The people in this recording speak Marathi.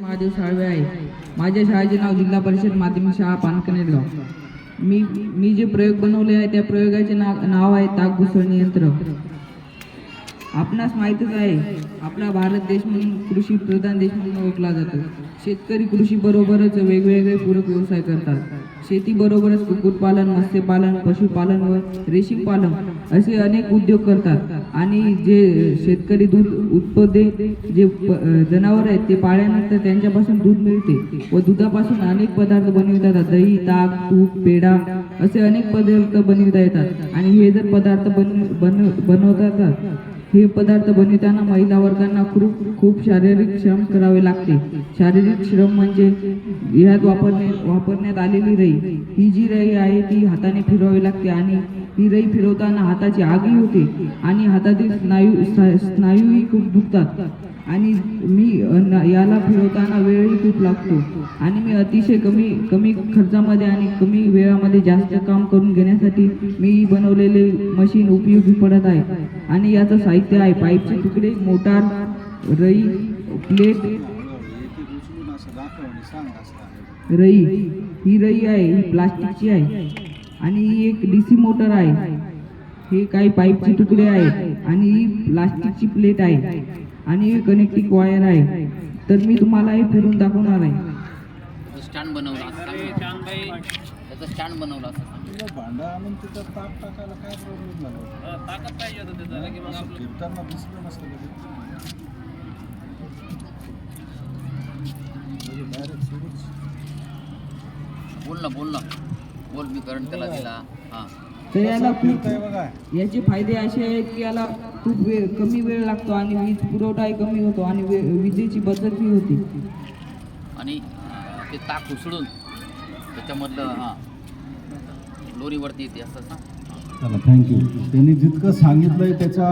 महादेव साळवे आहे. माझ्या शाळेचे नाव जिल्हा परिषद माध्यमिक शाळा पानकनेरगाव. मी जे प्रयोग बनवले आहे त्या प्रयोगाचे नाव आहे ताक घुसळणी यंत्र. आपणास माहीतच आहे, आपला भारत देश म्हणून कृषी प्रधान देश म्हणून ओळखला जातो. शेतकरी कृषी बरोबरच वेगवेगळे पूरक व्यवसाय करतात. शेती बरोबरच कुक्कुटपालन, मत्स्यपालन, पशुपालन व रेशीम पालन असे अनेक उद्योग करतात. आणि जे शेतकरी दूध उत्पादे जे जनावर आहेत ते पाळल्यानंतर त्यांच्यापासून दूध मिळते व दुधापासून अनेक पदार्थ बनविता येतात. दही, ताक, तूप, पेढा असे अनेक पदार्थ बनविता येतात. आणि हे जर पदार्थ बनवतात हे पदार्थ बनविताना महिला वर्गांना खूप शारीरिक श्रम करावे लागते. शारीरिक श्रम म्हणजे ह्यात वापरण्यात आलेली रई. ही जी रई आहे ती हाताने फिरवावी लागते आणि ही रई फिरवताना हाताची आगही होते आणि हातातील स्नायूही खूप दुखतात. आणि याला फिरवताना वेळही खूप लागतो. आणि मी अतिशय कमी खर्चामध्ये आणि कमी वेळामध्ये जास्त काम करून घेण्यासाठी मी बनवलेले मशीन उपयोगी पडत आहे. आणि याचं साहित्य आहे पाईपचे तुकडे, मोटार, रई, प्लेट. रई ही रई आहे, ही प्लास्टिकची आहे. आणि ही एक DC मोटर आहे. हे काही पाईपचे तुकडे आहेत आणि ही प्लास्टिकची प्लेट आहे आणि ही कनेक्टिंग वायर आहे. तर मी तुम्हाला हे फिरून दाखवणार आहे. स्टँड बनवला त्याचा स्टँड बनवला भांडा आणून तिथं ताक टाकायला काय प्रॉब्लेम झाला? ताकद पाहिजे होतं त्याला की मग आपलं फिरताना दिसलं नसतं डायरेक्ट सुरूच. बोल मी करंट त्याला दिला. हां तर याला फिरतंय बघा. याचे फायदे असे आहेत की याला खूप कमी वेळ लागतो आणि वीज पुरवठाही कमी होतो आणि विजेची बचतही होते. आणि ते ताक उसळून त्याच्यामधलं लोरीवरती येते असं ना. चला थँक्यू. त्यांनी जितकं सांगितलंय त्याच्या